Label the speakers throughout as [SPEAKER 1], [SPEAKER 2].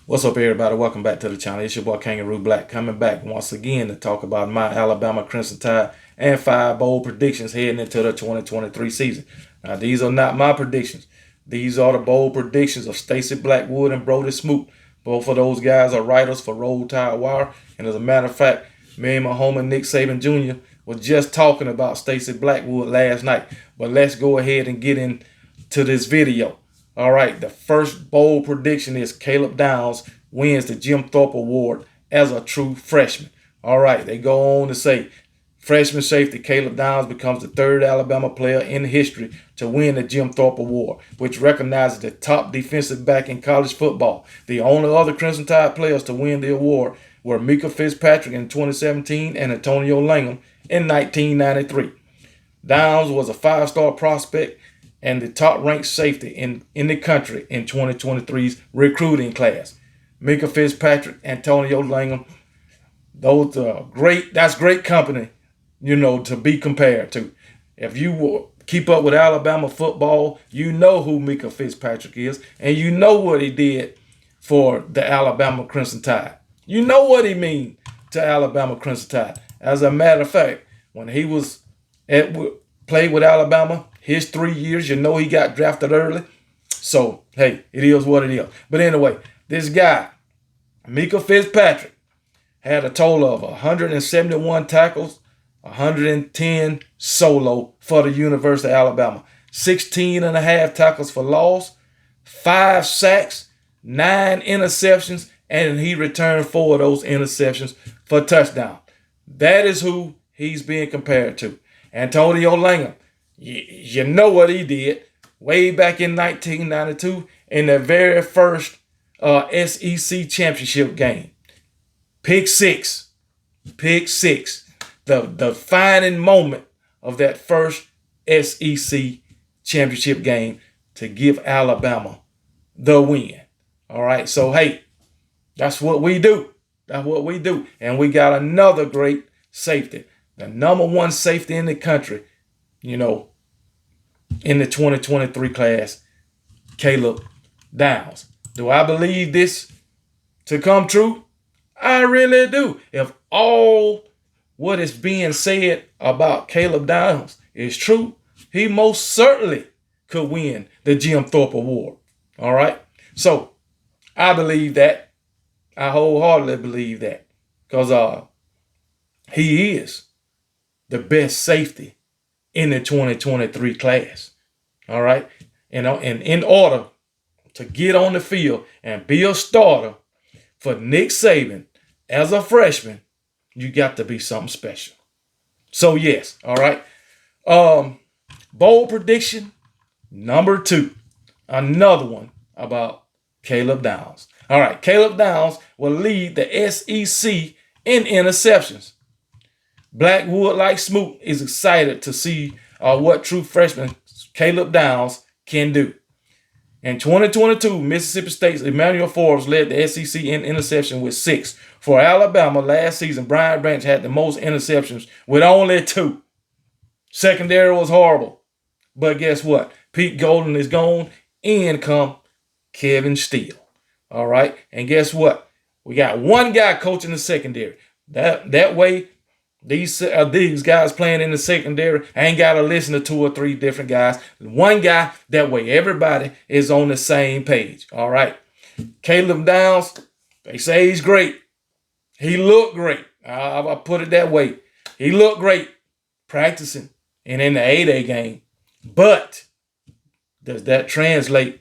[SPEAKER 1] What's up, everybody? Welcome back to the channel. It's your boy Kangaroo Black coming back once again to talk about my Alabama Crimson Tide and 5 bold predictions heading into the 2023 season. Now, these are not my predictions. These are the bold predictions of Stacey Blackwood and Brody Smoot. Both of those guys are writers for Roll Tide Wire. And as a matter of fact, me and my homie Nick Saban Jr. was just talking about Stacey Blackwood last night. But let's go ahead and get into this video. All right, the first bold prediction is Caleb Downs wins the Jim Thorpe Award as a true freshman. All right, they go on to say freshman safety Caleb Downs becomes the third Alabama player in history to win the Jim Thorpe Award, which recognizes the top defensive back in college football. The only other Crimson Tide players to win the award were Mika Fitzpatrick in 2017 and Antonio Langham in 1993. Downs was a 5-star prospect and the top-ranked safety in the country in 2023's recruiting class. Mika Fitzpatrick, Antonio Langham, those are great. That's great company, to be compared to. If you keep up with Alabama football, you know who Mika Fitzpatrick is, and you know what he did for the Alabama Crimson Tide. You know what he means to Alabama Crimson Tide. As a matter of fact, when he was played with Alabama, his 3 years, he got drafted early. So, hey, it is what it is. But anyway, this guy, Mika Fitzpatrick, had a total of 171 tackles, 110 solo for the University of Alabama, 16 and a half tackles for loss, 5 sacks, 9 interceptions, and he returned 4 of those interceptions for touchdown. That is who he's being compared to. Antonio Langham, you know what he did way back in 1992 in the very first SEC championship game. Pick six, the defining moment of that first SEC championship game to give Alabama the win. All right, so hey, that's what we do. That's what we do. And we got another great safety, the #1 safety in the country, in the 2023 class, Caleb Downs. Do I believe this to come true? I really do. If all what is being said about Caleb Downs is true, he most certainly could win the Jim Thorpe Award. All right? So, I believe that. I wholeheartedly believe that. Because he is the best safety in the 2023 class. All right? And in order to get on the field and be a starter for Nick Saban as a freshman, you got to be something special. So, yes, all right. Bold prediction number 2. Another one about Caleb Downs. All right, Caleb Downs will lead the SEC in interceptions. Blackwood, like Smoot, is excited to see what true freshman Caleb Downs can do. In 2022, Mississippi State's Emmanuel Forbes led the SEC in interception with 6. For Alabama last season, Brian Branch had the most interceptions with only 2. Secondary was horrible. But guess what? Pete Golden is gone. In come Kevin Steele. All right? And guess what? We got one guy coaching the secondary. That way, these guys playing in the secondary ain't got to listen to 2 or 3 different guys. One guy, that way everybody is on the same page. All right. Caleb Downs, they say he's great. He looked great. I'll put it that way. He looked great practicing and in the A-Day game. But does that translate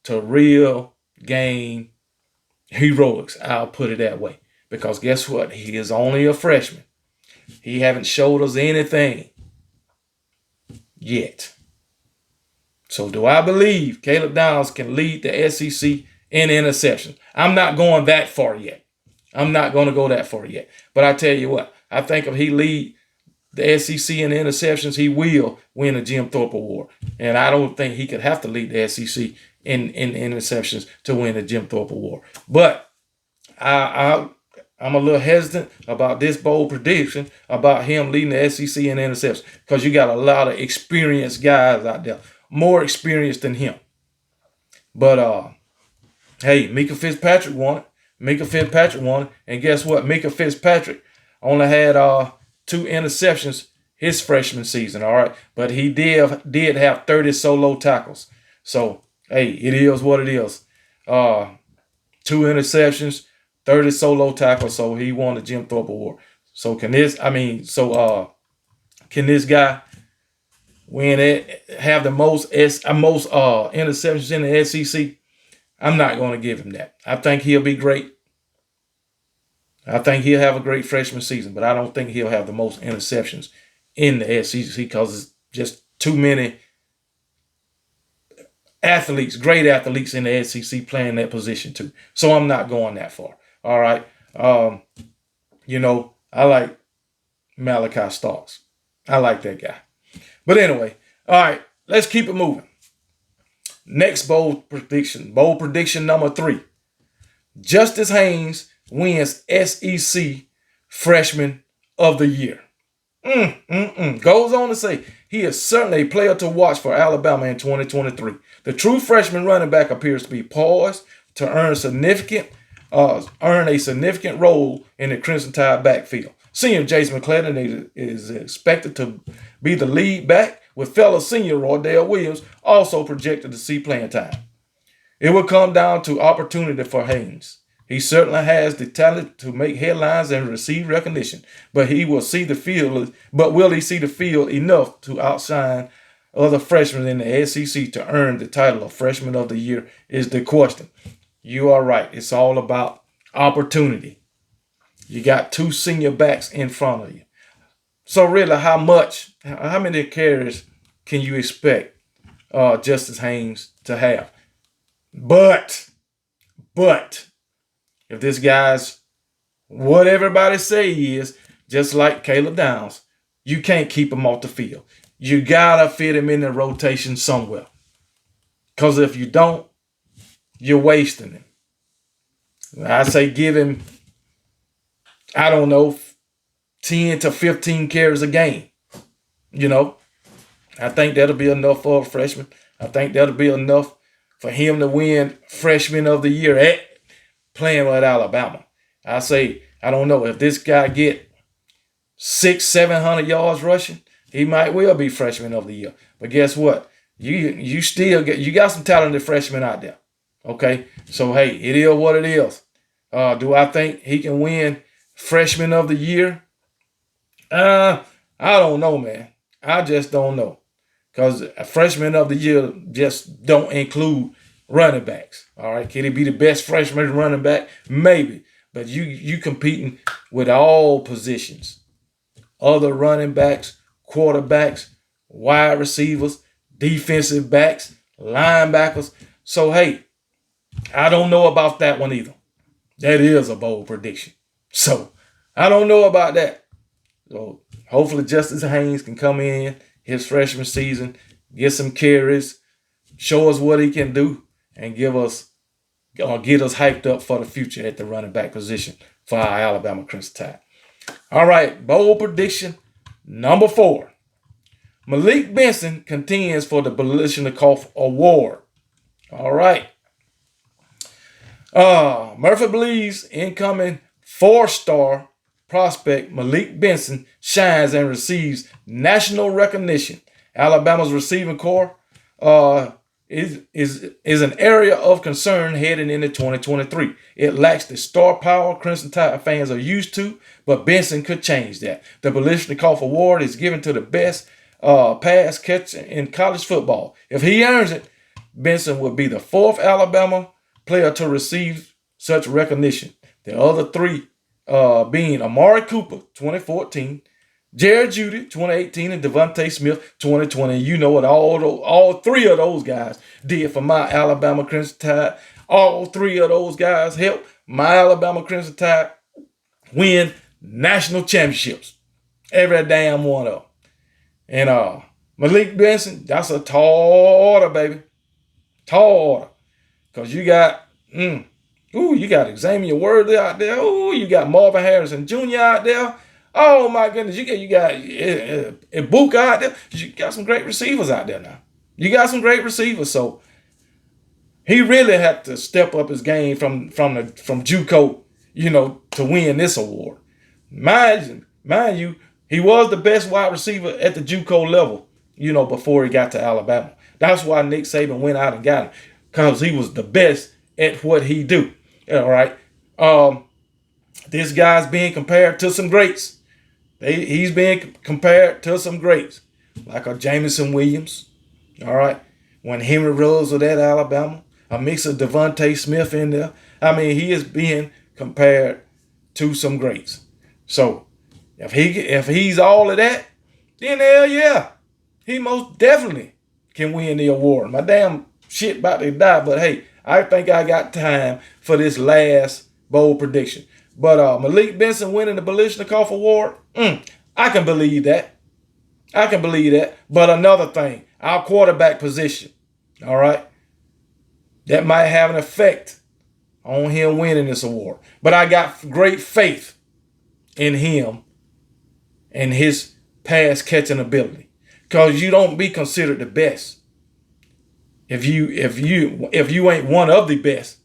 [SPEAKER 1] to real game heroics? I'll put it that way. Because guess what? He is only a freshman. He haven't showed us anything yet. So do I believe Caleb Downs can lead the SEC in interceptions? I'm not going that far yet. I'm not going to go that far yet. But I tell you what, I think if he lead the SEC in interceptions, he will win the Jim Thorpe Award. And I don't think he could have to lead the SEC in interceptions to win the Jim Thorpe Award. But I'm a little hesitant about this bold prediction about him leading the SEC in interceptions because you got a lot of experienced guys out there, more experienced than him. But Hey, Mika Fitzpatrick won it. Mika Fitzpatrick won it. And guess what? Mika Fitzpatrick only had 2 interceptions his freshman season, all right? But he did have 30 solo tackles. So, hey, it is what it is. 2 interceptions, 30 solo tackles. So he won the Jim Thorpe Award. So can this guy win it, have the most interceptions in the SEC? I'm not going to give him that. I think he'll be great. I think he'll have a great freshman season, but I don't think he'll have the most interceptions in the SEC because it's just too many athletes, great athletes in the SEC playing that position too. So I'm not going that far. All right. I like Malachi Starks. I like that guy. But anyway, all right, let's keep it moving. Next bold prediction. Bold prediction number 3. Justice Haynes wins SEC Freshman of the Year. Goes on to say he is certainly a player to watch for Alabama in 2023. The true freshman running back appears to be poised to earn a significant role in the Crimson Tide backfield. Senior Jason McClellan is expected to be the lead back, with fellow senior Roydell Williams also projected to see playing time. It will come down to opportunity for Haynes. He certainly has the talent to make headlines and receive recognition, but will he see the field enough to outshine other freshmen in the SEC to earn the title of Freshman of the Year is the question. You are right. It's all about opportunity. You got 2 senior backs in front of you. So really, how many carries can you expect Justice Haynes to have? But if this guy's what everybody say he is, just like Caleb Downs, you can't keep him off the field. You gotta fit him in the rotation somewhere. Because if you don't, you're wasting him. I say give him, 10 to 15 carries a game. I think that'll be enough for a freshman. I think that'll be enough for him to win Freshman of the Year at playing with Alabama. I say, I don't know, if this guy get 600-700 yards rushing, he might well be Freshman of the Year. But guess what? You got some talented freshmen out there. Okay? So, hey, it is what it is. Do I think he can win Freshman of the Year? I don't know, man. I just don't know. Because a Freshman of the Year just don't include running backs. All right? Can he be the best freshman running back? Maybe. But you competing with all positions. Other running backs, quarterbacks, wide receivers, defensive backs, linebackers. So, hey, I don't know about that one either. That is a bold prediction. So, I don't know about that. So, hopefully Justice Haynes can come in his freshman season, get some carries, show us what he can do, and get us hyped up for the future at the running back position for our Alabama Crimson Tide. All right, bold prediction number 4. Malik Benson contends for the Balishnikov Award. All right. Murphy believes incoming 4-star prospect Malik Benson shines and receives national recognition. Alabama's receiving corps is an area of concern heading into 2023. It lacks the star power Crimson Tide fans are used to, but Benson could change that. The Balishnikov Award is given to the best pass catcher in college football. If he earns it, Benson will be the 4th Alabama player to receive such recognition. The other 3 being Amari Cooper, 2014, Jared Judy, 2018, and Devontae Smith, 2020. You know what all 3 of those guys did for my Alabama Crimson Tide. All 3 of those guys helped my Alabama Crimson Tide win national championships. Every damn one of them. And Malik Benson, that's a tall order, baby. Tall order. Because you got, you got Xavier Worthy out there. Ooh, you got Marvin Harrison Jr. out there. Oh, my goodness. You got Ibuka out there. You got some great receivers out there now. You got some great receivers. So, He really had to step up his game from JUCO, to win this award. Mind you, he was the best wide receiver at the JUCO level, before he got to Alabama. That's why Nick Saban went out and got him, because he was the best at what he do. All right. This guy's being compared to some greats. He's being compared to some greats, like a Jameson Williams. All right. When Henry Ruggs was at Alabama, a mix of Devontae Smith in there. I mean, he is being compared to some greats. So if he's all of that, then hell yeah, he most definitely can win the award. My damn shit about to die, but hey, I think I got time for this last bold prediction. But Malik Benson winning the Balishnikov Award, I can believe that. I can believe that. But another thing, our quarterback position, all right, that might have an effect on him winning this award. But I got great faith in him and his pass catching ability, because you don't be considered the best if you ain't one of the best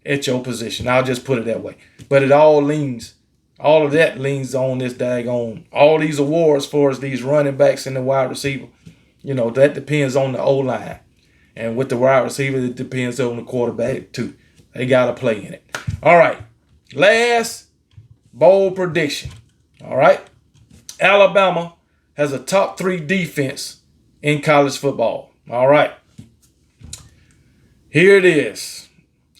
[SPEAKER 1] at your position. I'll just put it that way. But all of that leans on this daggone, all these awards for us, these running backs and the wide receiver. That depends on the O-line. And with the wide receiver, it depends on the quarterback too. They got to play in it. All right. Last bold prediction. All right. Alabama has a top 3 defense in college football. All right. Here it is.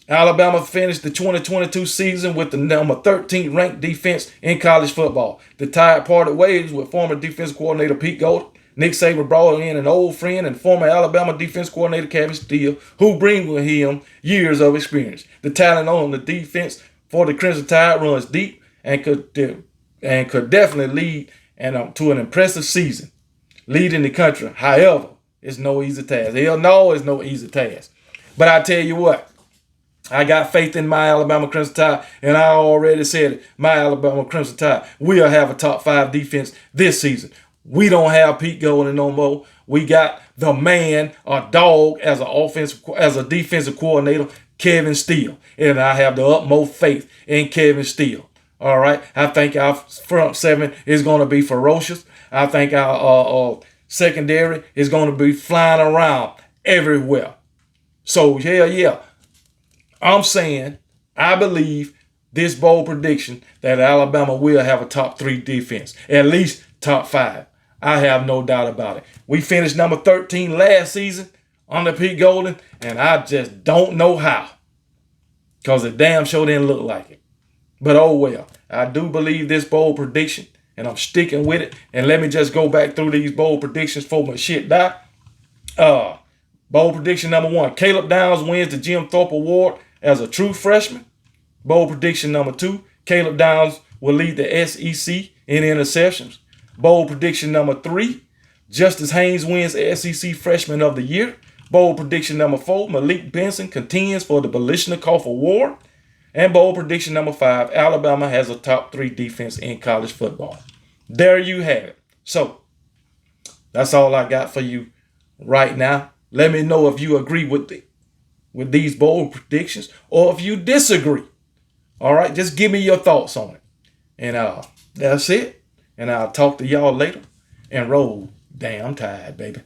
[SPEAKER 1] Alabama finished the 2022 season with the number 13 ranked defense in college football. The Tide parted ways with former defensive coordinator Pete Gold. Nick Saban brought in an old friend and former Alabama defense coordinator Kevin Steele, who brings with him years of experience. The talent on the defense for the Crimson Tide runs deep and could definitely lead to an impressive season, leading the country. However, it's no easy task. Hell no, it's no easy task. But I tell you what, I got faith in my Alabama Crimson Tide, and I already said it. My Alabama Crimson Tide will have a top 5 defense this season. We don't have Pete Golding no more. We got the man, a dog, as a defensive coordinator, Kevin Steele, and I have the utmost faith in Kevin Steele. All right, I think our front 7 is going to be ferocious. I think our secondary is going to be flying around everywhere. So yeah. I'm saying, I believe this bold prediction that Alabama will have a top 3 defense, at least top 5. I have no doubt about it. We finished number 13 last season under Pete Golding, and I just don't know how, because it damn sure didn't look like it. But oh well, I do believe this bold prediction, and I'm sticking with it. And let me just go back through these bold predictions before my shit die. Bold prediction number 1, Caleb Downs wins the Jim Thorpe Award as a true freshman. Bold prediction number 2, Caleb Downs will lead the SEC in interceptions. Bold prediction number 3, Justice Haynes wins SEC Freshman of the Year. Bold prediction number 4, Malik Benson contends for the Balishnikov Award. And bold prediction number 5, Alabama has a top 3 defense in college football. There you have it. So, that's all I got for you right now. Let me know if you agree with these bold predictions or if you disagree. All right, just give me your thoughts on it. And that's it. And I'll talk to y'all later. And roll damn Tide, baby.